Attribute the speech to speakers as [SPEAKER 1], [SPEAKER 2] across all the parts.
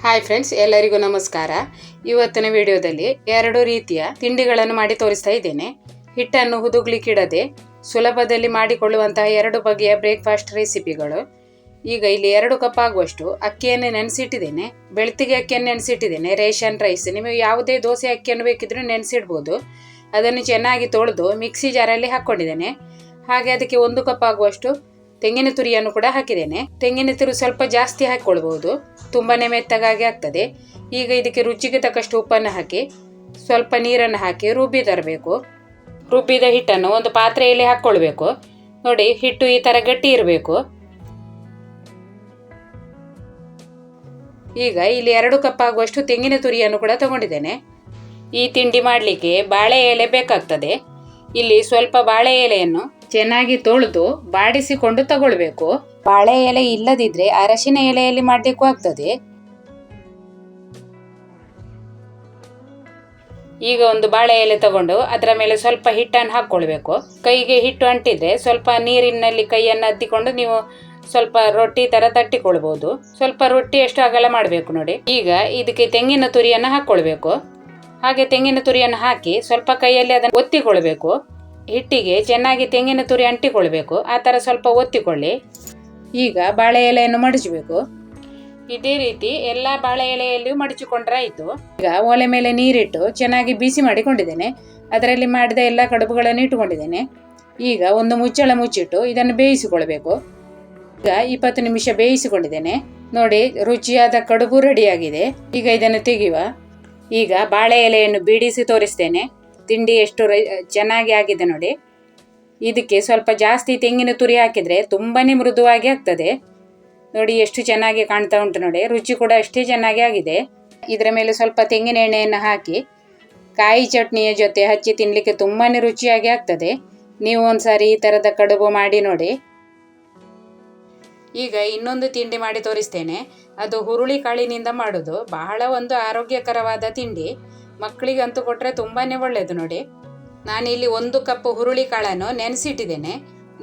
[SPEAKER 1] Hi friends, ಎಲ್ಲರಿಗೂ ನಮಸ್ಕಾರ. ಇವತ್ತಿನ ವಿಡಿಯೋದಲ್ಲಿ 2 ರೀತಿಯ ತಿಂಡಿಗಳನ್ನು ಮಾಡಿ ತೋರಿಸ್ತಾ ಇದ್ದೇನೆ. ಹಿಟ್ಟನ್ನು ಹುದುಗ್ಲಿಕ್ಕಿಡದೆ ಸುಲಭದಲ್ಲಿ ಮಾಡಿಕೊಳ್ಳುವಂತಹ 2 ಬಗೆಯ ಬ್ರೇಕ್ಫಾಸ್ಟ್ ರೆಸಿಪಿಗಳು. ಈಗ ಇಲ್ಲಿ 2 ಕಪ್ ಆಗುವಷ್ಟು ಅಕ್ಕಿಯನ್ನು ನೆನೆಸಿಟ್ಟಿದ್ದೇನೆ. ಬೆಳ್ತಿಗೆ ಅಕ್ಕಿಯನ್ನು ನೆನೆಸಿಟ್ಟಿದ್ದೇನೆ, ರೇಷನ್ ರೈಸ್. ನಿಮಗೆ ಯಾವುದೇ ದೋಸೆ ಅಕ್ಕಿಯನ್ನು ಬೇಕಿದ್ರೂ ನೆನೆಸಿಡ್ಬೋದು. ಅದನ್ನು ಚೆನ್ನಾಗಿ ತೊಳೆದು ಮಿಕ್ಸಿ ಜಾರಲ್ಲಿ ಹಾಕ್ಕೊಂಡಿದ್ದೇನೆ. ಹಾಗೆ ಅದಕ್ಕೆ 1 ಕಪ್ ಆಗುವಷ್ಟು ತೆಂಗಿನ ತುರಿಯನ್ನು ಕೂಡ ಹಾಕಿದ್ದೇನೆ. ತೆಂಗಿನ ತುರಿ ಸ್ವಲ್ಪ ಜಾಸ್ತಿ ಹಾಕಿಕೊಳ್ಬಹುದು, ತುಂಬಾನೇ ಮೆತ್ತಗಾಗಿ ಆಗ್ತದೆ. ಈಗ ಇದಕ್ಕೆ ರುಚಿಗೆ ತಕ್ಕಷ್ಟು ಉಪ್ಪನ್ನು ಹಾಕಿ ಸ್ವಲ್ಪ ನೀರನ್ನು ಹಾಕಿ ರುಬ್ಬಿ ತರಬೇಕು. ರುಬ್ಬಿದ ಹಿಟ್ಟನ್ನು ಒಂದು ಪಾತ್ರೆಯಲ್ಲಿ ಹಾಕ್ಕೊಳ್ಬೇಕು. ನೋಡಿ, ಹಿಟ್ಟು ಈ ತರ ಗಟ್ಟಿ ಇರಬೇಕು. ಈಗ ಇಲ್ಲಿ 2 ಕಪ್ ಆಗುವಷ್ಟು ತೆಂಗಿನ ತುರಿಯನ್ನು ಕೂಡ ತಗೊಂಡಿದ್ದೇನೆ. ಈ ತಿಂಡಿ ಮಾಡಲಿಕ್ಕೆ ಬಾಳೆ ಎಲೆ ಬೇಕಾಗ್ತದೆ. ಇಲ್ಲಿ ಸ್ವಲ್ಪ ಬಾಳೆ ಎಲೆಯನ್ನು ಚೆನ್ನಾಗಿ ತೊಳೆದು ಬಾಡಿಸಿಕೊಂಡು ತಗೊಳ್ಬೇಕು. ಬಾಳೆ ಎಲೆ ಇಲ್ಲದಿದ್ರೆ ಅರಶಿನ ಎಲೆಯಲ್ಲಿ ಮಾಡಲಿಕ್ಕೂ ಆಗ್ತದೆ. ಈಗ ಒಂದು ಬಾಳೆ ಎಲೆ ತಗೊಂಡು ಅದರ ಮೇಲೆ ಸ್ವಲ್ಪ ಹಿಟ್ಟನ್ನು ಹಾಕ್ಕೊಳ್ಬೇಕು. ಕೈಗೆ ಹಿಟ್ಟು ಅಂಟಿದ್ರೆ ಸ್ವಲ್ಪ ನೀರಿನಲ್ಲಿ ಕೈಯನ್ನು ಅದ್ದಿಕೊಂಡು ನೀವು ಸ್ವಲ್ಪ ರೊಟ್ಟಿ ತರ ತಟ್ಟಿಕೊಳ್ಬಹುದು. ಸ್ವಲ್ಪ ರೊಟ್ಟಿಯಷ್ಟು ಅಗಲ ಮಾಡಬೇಕು ನೋಡಿ. ಈಗ ಇದಕ್ಕೆ ತೆಂಗಿನ ತುರಿಯನ್ನು ಹಾಕ್ಕೊಳ್ಬೇಕು. ಹಾಗೆ ತೆಂಗಿನ ತುರಿಯನ್ನು ಹಾಕಿ ಸ್ವಲ್ಪ ಕೈಯಲ್ಲಿ ಅದನ್ನು ಒತ್ತಿಕೊಳ್ಬೇಕು. ಹಿಟ್ಟಿಗೆ ಚೆನ್ನಾಗಿ ತೆಂಗಿನ ತುರಿ ಅಂಟಿಕೊಳ್ಬೇಕು. ಆ ಥರ ಸ್ವಲ್ಪ ಒತ್ತಿಕೊಳ್ಳಿ. ಈಗ ಬಾಳೆ ಎಲೆಯನ್ನು ಮಡಚಬೇಕು. ಇದೇ ರೀತಿ ಎಲ್ಲ ಬಾಳೆ ಎಲೆಯಲ್ಲಿಯೂ ಮಡಚಿಕೊಂಡ್ರೆ ಆಯಿತು. ಈಗ ಒಲೆ ಮೇಲೆ ನೀರಿಟ್ಟು ಚೆನ್ನಾಗಿ ಬಿಸಿ ಮಾಡಿಕೊಂಡಿದ್ದೇನೆ. ಅದರಲ್ಲಿ ಮಾಡಿದ ಎಲ್ಲ ಕಡುಬುಗಳನ್ನು ಇಟ್ಟುಕೊಂಡಿದ್ದೇನೆ. ಈಗ ಒಂದು ಮುಚ್ಚಳ ಮುಚ್ಚಿಟ್ಟು ಇದನ್ನು ಬೇಯಿಸಿಕೊಳ್ಬೇಕು. ಈಗ 20 ನಿಮಿಷ ಬೇಯಿಸಿಕೊಂಡಿದ್ದೇನೆ. ನೋಡಿ, ರುಚಿಯಾದ ಕಡುಬು ರೆಡಿಯಾಗಿದೆ. ಈಗ ಇದನ್ನು ತೆಗೆಯುವ. ಈಗ ಬಾಳೆ ಎಲೆಯನ್ನು ಬಿಡಿಸಿ ತೋರಿಸ್ತೇನೆ. ತಿಂಡಿ ಎಷ್ಟು ಚೆನ್ನಾಗಿ ಆಗಿದೆ ನೋಡಿ. ಇದಕ್ಕೆ ಸ್ವಲ್ಪ ಜಾಸ್ತಿ ತೆಂಗಿನ ತುರಿ ಹಾಕಿದರೆ ತುಂಬಾನೇ ಮೃದುವಾಗಿ ಆಗ್ತದೆ. ನೋಡಿ ಎಷ್ಟು ಚೆನ್ನಾಗಿ ಕಾಣ್ತಾ ಉಂಟು ನೋಡಿ. ರುಚಿ ಕೂಡ ಅಷ್ಟೇ ಚೆನ್ನಾಗಿ ಆಗಿದೆ. ಇದರ ಮೇಲೆ ಸ್ವಲ್ಪ ತೆಂಗಿನ ಎಣ್ಣೆಯನ್ನು ಹಾಕಿ ಕಾಯಿ ಚಟ್ನಿಯ ಜೊತೆ ಹಚ್ಚಿ ತಿನ್ನಲಿಕ್ಕೆ ತುಂಬಾನೇ ರುಚಿಯಾಗಿ ಆಗ್ತದೆ. ನೀವು ಒಂದ್ಸಾರಿ ಈ ಥರದ ಕಡುಬು ಮಾಡಿ ನೋಡಿ. ಈಗ ಇನ್ನೊಂದು ತಿಂಡಿ ಮಾಡಿ ತೋರಿಸ್ತೇನೆ. ಅದು ಹುರುಳಿ ಕಾಳಿನಿಂದ ಮಾಡೋದು. ಬಹಳ ಒಂದು ಆರೋಗ್ಯಕರವಾದ ತಿಂಡಿ. ಮಕ್ಕಳಿಗಂತೂ ಕೊಟ್ಟರೆ ತುಂಬಾನೇ ಒಳ್ಳೆಯದು ನೋಡಿ. ನಾನಿಲ್ಲಿ 1 ಕಪ್ ಹುರುಳಿ ಕಾಳನ್ನು ನೆನೆಸಿಟ್ಟಿದ್ದೇನೆ.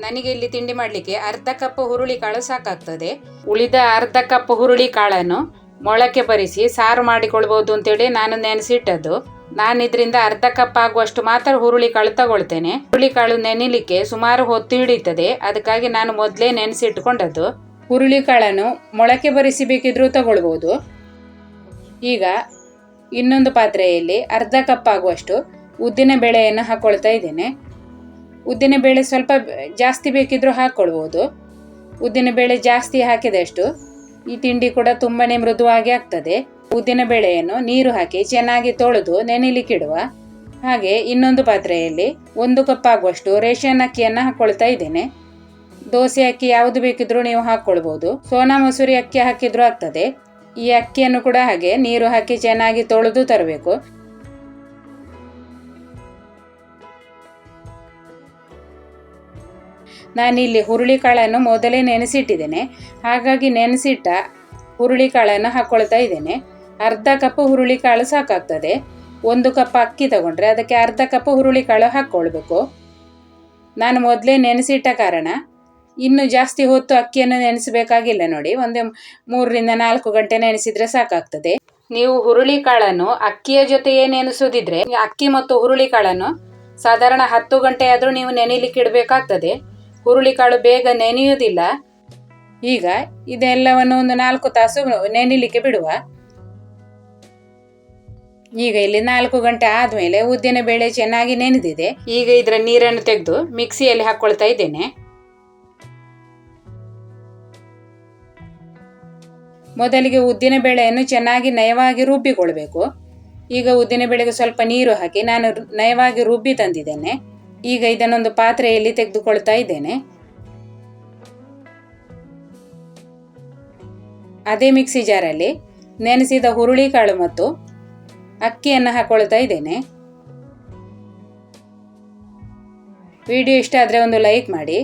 [SPEAKER 1] ನನಗೆ ಇಲ್ಲಿ ತಿಂಡಿ ಮಾಡಲಿಕ್ಕೆ ಅರ್ಧ ಕಪ್ ಹುರುಳಿ ಕಾಳು ಸಾಕಾಗ್ತದೆ. ಉಳಿದ ಅರ್ಧ ಕಪ್ ಹುರುಳಿ ಕಾಳನ್ನು ಮೊಳಕೆ ಬರಿಸಿ ಸಾರು ಮಾಡಿಕೊಳ್ಬೋದು ಅಂತೇಳಿ ನಾನು ನೆನೆಸಿಟ್ಟದ್ದು. ನಾನು ಇದರಿಂದ ಅರ್ಧ ಕಪ್ ಆಗುವಷ್ಟು ಮಾತ್ರ ಹುರುಳಿ ಕಾಳು ತಗೊಳ್ತೇನೆ. ಹುರುಳಿ ಕಾಳು ನೆನೆಲಿಕ್ಕೆ ಸುಮಾರು ಹೊತ್ತು ಹಿಡಿಯುತ್ತದೆ. ಅದಕ್ಕಾಗಿ ನಾನು ಮೊದಲೇ ನೆನೆಸಿಟ್ಟುಕೊಂಡದ್ದು. ಹುರುಳಿ ಕಾಳನ್ನು ಮೊಳಕೆ ಬರಿಸಿ ಬೇಕಿದ್ರೂ ತಗೊಳ್ಬೋದು. ಈಗ ಇನ್ನೊಂದು ಪಾತ್ರೆಯಲ್ಲಿ ಅರ್ಧ ಕಪ್ ಆಗುವಷ್ಟು ಉದ್ದಿನ ಬೇಳೆಯನ್ನು ಹಾಕ್ಕೊಳ್ತಾ ಇದ್ದೇನೆ. ಉದ್ದಿನ ಬೇಳೆ ಸ್ವಲ್ಪ ಜಾಸ್ತಿ ಬೇಕಿದ್ರೂ ಹಾಕ್ಕೊಳ್ಬೋದು. ಉದ್ದಿನ ಬೇಳೆ ಜಾಸ್ತಿ ಹಾಕಿದಷ್ಟು ಈ ತಿಂಡಿ ಕೂಡ ತುಂಬಾನೇ ಮೃದುವಾಗಿ ಆಗ್ತದೆ. ಉದ್ದಿನ ಬೇಳೆಯನ್ನು ನೀರು ಹಾಕಿ ಚೆನ್ನಾಗಿ ತೊಳೆದು ನೆನೆಲಿಕ್ಕಿಡುವ. ಹಾಗೆ ಇನ್ನೊಂದು ಪಾತ್ರೆಯಲ್ಲಿ 1 ಕಪ್ ಆಗುವಷ್ಟು ರೇಷನ್ ಅಕ್ಕಿಯನ್ನು ಹಾಕ್ಕೊಳ್ತಾ ಇದ್ದೇನೆ. ದೋಸೆ ಅಕ್ಕಿ ಯಾವುದು ಬೇಕಿದ್ರೂ ನೀವು ಹಾಕ್ಕೊಳ್ಬೋದು. ಸೋನಾ ಮಸೂರಿ ಅಕ್ಕಿ ಹಾಕಿದ್ರೂ ಆಗ್ತದೆ. ಈ ಅಕ್ಕಿಯನ್ನು ಕೂಡ ಹಾಗೆ ನೀರು ಹಾಕಿ ಚೆನ್ನಾಗಿ ತೊಳೆದು ತರಬೇಕು. ನಾನಿಲ್ಲಿ ಹುರುಳಿ ಕಾಳನ್ನು ಮೊದಲೇ ನೆನೆಸಿಟ್ಟಿದ್ದೇನೆ. ಹಾಗಾಗಿ ನೆನೆಸಿಟ್ಟ ಹುರುಳಿ ಕಾಳನ್ನು ಹಾಕ್ಕೊಳ್ತಾ ಇದ್ದೇನೆ. ಅರ್ಧ ಕಪ್ ಹುರುಳಿ ಕಾಳು ಸಾಕಾಗ್ತದೆ. 1 ಕಪ್ ಅಕ್ಕಿ ತಗೊಂಡ್ರೆ ಅದಕ್ಕೆ ಅರ್ಧ ಕಪ್ ಹುರುಳಿ ಕಾಳು ಹಾಕ್ಕೊಳ್ಬೇಕು. ನಾನು ಮೊದಲೇ ನೆನೆಸಿಟ್ಟ ಕಾರಣ ಇನ್ನು ಜಾಸ್ತಿ ಹೊತ್ತು ಅಕ್ಕಿಯನ್ನು ನೆನೆಸಬೇಕಾಗಿಲ್ಲ ನೋಡಿ. 3 ರಿಂದ 4 ಗಂಟೆ ನೆನೆಸಿದ್ರೆ ಸಾಕಾಗ್ತದೆ. ನೀವು ಹುರುಳಿ ಕಾಳನ್ನು ಅಕ್ಕಿಯ ಜೊತೆಯೇ ನೆನೆಸೋದಿದ್ರೆ ಅಕ್ಕಿ ಮತ್ತು ಹುರುಳಿ ಕಾಳನ್ನು ಸಾಧಾರಣ 10 ಗಂಟೆ ಆದರೂ ನೀವು ನೆನೆಲಿಕ್ಕೆ ಇಡಬೇಕಾಗ್ತದೆ. ಹುರುಳಿ ಕಾಳು ಬೇಗ ನೆನೆಯುವುದಿಲ್ಲ. ಈಗ ಇದೆಲ್ಲವನ್ನು ಒಂದು 4 ತಾಸು ನೆನೆಲಿಕ್ಕೆ ಬಿಡುವ. ಈಗ ಇಲ್ಲಿ 4 ಗಂಟೆ ಆದ್ಮೇಲೆ ಉದ್ದಿನ ಬೇಳೆ ಚೆನ್ನಾಗಿ ನೆನೆದಿದೆ. ಈಗ ಇದರ ನೀರನ್ನು ತೆಗೆದು ಮಿಕ್ಸಿಯಲ್ಲಿ ಹಾಕ್ಕೊಳ್ತಾ ಇದ್ದೇನೆ. ಮೊದಲಿಗೆ ಉದ್ದಿನ ಬೇಳೆಯನ್ನು ಚೆನ್ನಾಗಿ ನಯವಾಗಿ ರುಬ್ಬಿಕೊಳ್ಬೇಕು. ಈಗ ಉದ್ದಿನ ಬೇಳೆಗೆ ಸ್ವಲ್ಪ ನೀರು ಹಾಕಿ ನಾನು ನಯವಾಗಿ ರುಬ್ಬಿ ತಂದಿದ್ದೇನೆ. ಈಗ ಇದನ್ನೊಂದು ಪಾತ್ರೆಯಲ್ಲಿ ತೆಗೆದುಕೊಳ್ತಾ ಇದ್ದೇನೆ. ಅದೇ ಮಿಕ್ಸಿ ಜಾರಲ್ಲಿ ನೆನೆಸಿದ ಹುರುಳಿ ಕಾಳು ಮತ್ತು ಅಕ್ಕಿಯನ್ನು ಹಾಕೊಳ್ತಾ ಇದ್ದೇನೆ. ವಿಡಿಯೋ ಇಷ್ಟ ಆದರೆ ಒಂದು ಲೈಕ್ ಮಾಡಿ.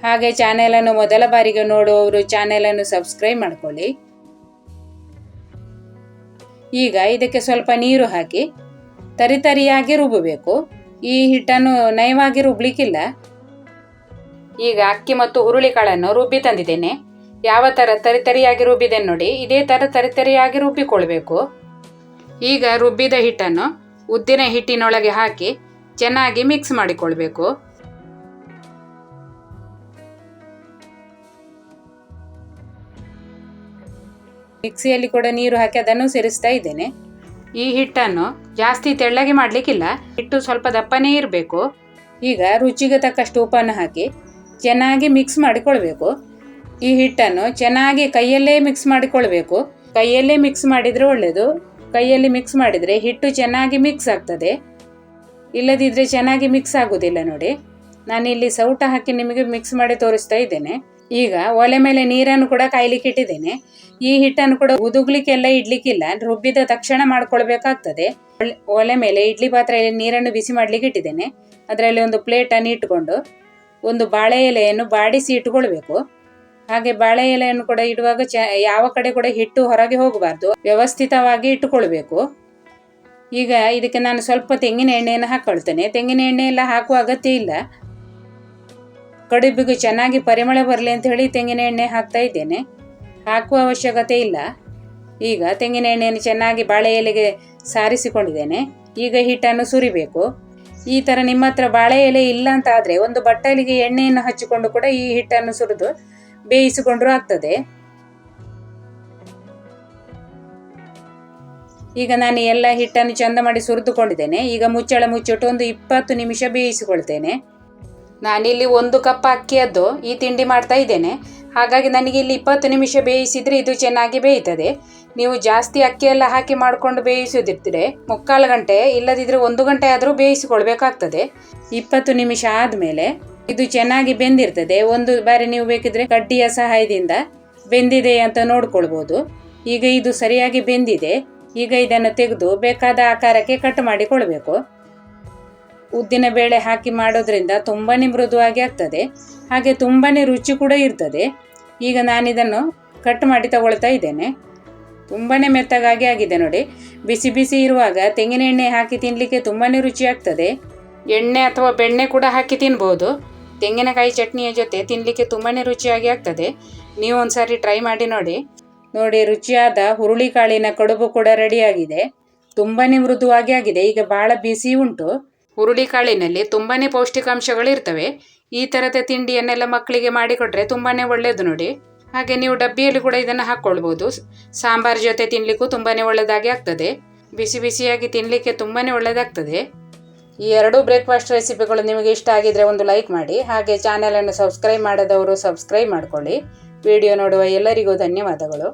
[SPEAKER 1] ಹಾಗೆ ಚಾನೆಲನ್ನು ಮೊದಲ ಬಾರಿಗೆ ನೋಡುವವರು ಚಾನೆಲನ್ನು ಸಬ್ಸ್ಕ್ರೈಬ್ ಮಾಡ್ಕೊಳ್ಳಿ. ಈಗ ಇದಕ್ಕೆ ಸ್ವಲ್ಪ ನೀರು ಹಾಕಿ ತರಿತರಿಯಾಗಿ ರುಬ್ಬಬೇಕು. ಈ ಹಿಟ್ಟನ್ನು ನಯವಾಗಿ ರುಬ್ಲಿಕ್ಕಿಲ್ಲ. ಈಗ ಅಕ್ಕಿ ಮತ್ತು ಹುರುಳಿ ಕಾಳನ್ನು ರುಬ್ಬಿ ತಂದಿದ್ದೇನೆ. ಯಾವ ಥರ ತರಿತರಿಯಾಗಿ ರುಬ್ಬಿದೆ ನೋಡಿ, ಇದೇ ಥರ ತರಿತರಿಯಾಗಿ ರುಬ್ಬಿಕೊಳ್ಬೇಕು. ಈಗ ರುಬ್ಬಿದ ಹಿಟ್ಟನ್ನು ಉದ್ದಿನ ಹಿಟ್ಟಿನೊಳಗೆ ಹಾಕಿ ಚೆನ್ನಾಗಿ ಮಿಕ್ಸ್ ಮಾಡಿಕೊಳ್ಬೇಕು. ಮಿಕ್ಸಿಯಲ್ಲಿ ಕೂಡ ನೀರು ಹಾಕಿ ಅದನ್ನು ಸೇರಿಸ್ತಾ ಇದ್ದೇನೆ. ಈ ಹಿಟ್ಟನ್ನು ಜಾಸ್ತಿ ತೆಳ್ಳಗೆ ಮಾಡಲಿಕ್ಕಿಲ್ಲ, ಹಿಟ್ಟು ಸ್ವಲ್ಪ ದಪ್ಪನೇ ಇರಬೇಕು. ಈಗ ರುಚಿಗೆ ತಕ್ಕಷ್ಟು ಉಪ್ಪನ್ನು ಹಾಕಿ ಚೆನ್ನಾಗಿ ಮಿಕ್ಸ್ ಮಾಡಿಕೊಳ್ಬೇಕು. ಈ ಹಿಟ್ಟನ್ನು ಚೆನ್ನಾಗಿ ಕೈಯಲ್ಲೇ ಮಿಕ್ಸ್ ಮಾಡಿಕೊಳ್ಬೇಕು. ಕೈಯಲ್ಲೇ ಮಿಕ್ಸ್ ಮಾಡಿದರೆ ಒಳ್ಳೆಯದು. ಕೈಯಲ್ಲಿ ಮಿಕ್ಸ್ ಮಾಡಿದರೆ ಹಿಟ್ಟು ಚೆನ್ನಾಗಿ ಮಿಕ್ಸ್ ಆಗ್ತದೆ, ಇಲ್ಲದಿದ್ದರೆ ಚೆನ್ನಾಗಿ ಮಿಕ್ಸ್ ಆಗೋದಿಲ್ಲ ನೋಡಿ. ನಾನಿಲ್ಲಿ ಸೌಟ ಹಾಕಿ ನಿಮಗೆ ಮಿಕ್ಸ್ ಮಾಡಿ ತೋರಿಸ್ತಾ ಇದ್ದೇನೆ. ಈಗ ಒಲೆ ಮೇಲೆ ನೀರನ್ನು ಕೂಡ ಕಾಯ್ಲಿಕ್ಕೆ ಇಟ್ಟಿದ್ದೇನೆ. ಈ ಹಿಟ್ಟನ್ನು ಕೂಡ ಉದುಗ್ಲಿಕ್ಕೆಲ್ಲ ಇಡ್ಲಿಕ್ಕಿಲ್ಲ, ರುಬ್ಬಿದ ತಕ್ಷಣ ಮಾಡ್ಕೊಳ್ಬೇಕಾಗ್ತದೆ. ಒಲೆ ಮೇಲೆ ಇಡ್ಲಿ ಪಾತ್ರೆಯಲ್ಲಿ ನೀರನ್ನು ಬಿಸಿ ಮಾಡಲಿಕ್ಕೆ ಇಟ್ಟಿದ್ದೇನೆ. ಅದರಲ್ಲಿ ಒಂದು ಪ್ಲೇಟನ್ನು ಇಟ್ಟುಕೊಂಡು ಒಂದು ಬಾಳೆ ಎಲೆಯನ್ನು ಬಾಡಿಸಿ ಇಟ್ಟುಕೊಳ್ಬೇಕು. ಹಾಗೆ ಬಾಳೆ ಎಲೆಯನ್ನು ಕೂಡ ಇಡುವಾಗ ಯಾವ ಕಡೆ ಕೂಡ ಹಿಟ್ಟು ಹೊರಗೆ ಹೋಗಬಾರ್ದು, ವ್ಯವಸ್ಥಿತವಾಗಿ ಇಟ್ಟುಕೊಳ್ಬೇಕು. ಈಗ ಇದಕ್ಕೆ ನಾನು ಸ್ವಲ್ಪ ತೆಂಗಿನ ಎಣ್ಣೆಯನ್ನು ಹಾಕ್ಕೊಳ್ತೇನೆ. ತೆಂಗಿನ ಎಣ್ಣೆ ಎಲ್ಲ ಹಾಕುವ ಅಗತ್ಯ ಇಲ್ಲ, ಕಡುಬಿಗೆ ಚೆನ್ನಾಗಿ ಪರಿಮಳ ಬರಲಿ ಅಂತ ಹೇಳಿ ತೆಂಗಿನ ಎಣ್ಣೆ ಹಾಕ್ತಾ ಇದ್ದೇನೆ, ಹಾಕುವ ಅವಶ್ಯಕತೆ ಇಲ್ಲ. ಈಗ ತೆಂಗಿನ ಎಣ್ಣೆಯನ್ನು ಚೆನ್ನಾಗಿ ಬಾಳೆ ಎಲೆಗೆ ಸಾರಿಸಿಕೊಂಡಿದ್ದೇನೆ. ಈಗ ಹಿಟ್ಟನ್ನು ಸುರಿಬೇಕು. ಈ ಥರ ನಿಮ್ಮ ಹತ್ರ ಬಾಳೆ ಎಲೆ ಇಲ್ಲ ಅಂತ ಆದರೆ ಒಂದು ಬಟ್ಟಲಿಗೆ ಎಣ್ಣೆಯನ್ನು ಹಚ್ಚಿಕೊಂಡು ಕೂಡ ಈ ಹಿಟ್ಟನ್ನು ಸುರಿದು ಬೇಯಿಸಿಕೊಂಡ್ರೂ ಆಗ್ತದೆ. ಈಗ ನಾನು ಎಲ್ಲ ಹಿಟ್ಟನ್ನು ಚಂದ ಮಾಡಿ ಸುರಿದುಕೊಂಡಿದ್ದೇನೆ. ಈಗ ಮುಚ್ಚಳ ಮುಚ್ಚಿಟ್ಟು ಒಂದು 20 ನಿಮಿಷ ಬೇಯಿಸಿಕೊಳ್ತೇನೆ. ನಾನಿಲ್ಲಿ 1 ಕಪ್ ಅಕ್ಕಿಯದ್ದು ಈ ತಿಂಡಿ ಮಾಡ್ತಾ ಇದ್ದೇನೆ. ಹಾಗಾಗಿ ನನಗೆ ಇಲ್ಲಿ 20 ನಿಮಿಷ ಬೇಯಿಸಿದರೆ ಇದು ಚೆನ್ನಾಗಿ ಬೇಯ್ತದೆ. ನೀವು ಜಾಸ್ತಿ ಅಕ್ಕಿಯೆಲ್ಲ ಹಾಕಿ ಮಾಡಿಕೊಂಡು ಬೇಯಿಸೋದಿರ್ತೀರಿ 3/4 ಗಂಟೆ, ಇಲ್ಲದಿದ್ದರೆ 1 ಗಂಟೆ ಆದರೂ ಬೇಯಿಸಿಕೊಳ್ಬೇಕಾಗ್ತದೆ. 20 ನಿಮಿಷ ಆದಮೇಲೆ ಇದು ಚೆನ್ನಾಗಿ ಬೆಂದಿರ್ತದೆ. ಒಂದು ಬಾರಿ ನೀವು ಬೇಕಿದ್ರೆ ಕಡ್ಡಿಯ ಸಹಾಯದಿಂದ ಬೆಂದಿದೆ ಅಂತ ನೋಡ್ಕೊಳ್ಬೋದು. ಈಗ ಇದು ಸರಿಯಾಗಿ ಬೆಂದಿದೆ. ಈಗ ಇದನ್ನು ತೆಗೆದು ಬೇಕಾದ ಆಕಾರಕ್ಕೆ ಕಟ್ ಮಾಡಿಕೊಳ್ಬೇಕು. ಉದ್ದಿನ ಬೇಳೆ ಹಾಕಿ ಮಾಡೋದ್ರಿಂದ ತುಂಬಾ ಮೃದುವಾಗಿ ಆಗ್ತದೆ, ಹಾಗೆ ತುಂಬಾ ರುಚಿ ಕೂಡ ಇರ್ತದೆ. ಈಗ ನಾನಿದನ್ನು ಕಟ್ ಮಾಡಿ ತಗೊಳ್ತಾ ಇದ್ದೇನೆ. ತುಂಬಾ ಮೆತ್ತಗಾಗಿ ಆಗಿದೆ ನೋಡಿ. ಬಿಸಿ ಬಿಸಿ ಇರುವಾಗ ತೆಂಗಿನ ಎಣ್ಣೆ ಹಾಕಿ ತಿನ್ನಲಿಕ್ಕೆ ತುಂಬಾ ರುಚಿ ಆಗ್ತದೆ. ಎಣ್ಣೆ ಅಥವಾ ಬೆಣ್ಣೆ ಕೂಡ ಹಾಕಿ ತಿನ್ಬೋದು. ತೆಂಗಿನಕಾಯಿ ಚಟ್ನಿಯ ಜೊತೆ ತಿನ್ನಲಿಕ್ಕೆ ತುಂಬಾ ರುಚಿಯಾಗಿ ಆಗ್ತದೆ. ನೀವು ಒಂದ್ಸಾರಿ ಟ್ರೈ ಮಾಡಿ ನೋಡಿ. ರುಚಿಯಾದ ಹುರುಳಿಕಾಳಿನ ಕಡುಬು ಕೂಡ ರೆಡಿಯಾಗಿದೆ. ತುಂಬಾ ಮೃದುವಾಗಿ ಆಗಿದೆ. ಈಗ ಭಾಳ ಬಿಸಿ ಉಂಟು. ಹುರುಳಿಕಾಳಿನಲ್ಲಿ ತುಂಬಾ ಪೌಷ್ಟಿಕಾಂಶಗಳಿರ್ತವೆ. ಈ ಥರದ ತಿಂಡಿಯನ್ನೆಲ್ಲ ಮಕ್ಕಳಿಗೆ ಮಾಡಿಕೊಟ್ರೆ ತುಂಬಾ ಒಳ್ಳೆಯದು ನೋಡಿ. ಹಾಗೆ ನೀವು ಡಬ್ಬಿಯಲ್ಲಿ ಕೂಡ ಇದನ್ನು ಹಾಕ್ಕೊಳ್ಬೋದು. ಸಾಂಬಾರ್ ಜೊತೆ ತಿನ್ನಲಿಕ್ಕೂ ತುಂಬಾ ಒಳ್ಳೆಯದಾಗಿ ಆಗ್ತದೆ. ಬಿಸಿ ಬಿಸಿಯಾಗಿ ತಿನ್ನಲಿಕ್ಕೆ ತುಂಬಾ ಒಳ್ಳೆಯದಾಗ್ತದೆ. ಈ 2 ಬ್ರೇಕ್ಫಾಸ್ಟ್ ರೆಸಿಪಿಗಳು ನಿಮಗೆ ಇಷ್ಟ ಆಗಿದ್ರೆ ಒಂದು ಲೈಕ್ ಮಾಡಿ. ಹಾಗೆ ಚಾನಲನ್ನು ಸಬ್ಸ್ಕ್ರೈಬ್ ಮಾಡದವರು ಸಬ್ಸ್ಕ್ರೈಬ್ ಮಾಡ್ಕೊಳ್ಳಿ. ವಿಡಿಯೋ ನೋಡುವ ಎಲ್ಲರಿಗೂ ಧನ್ಯವಾದಗಳು.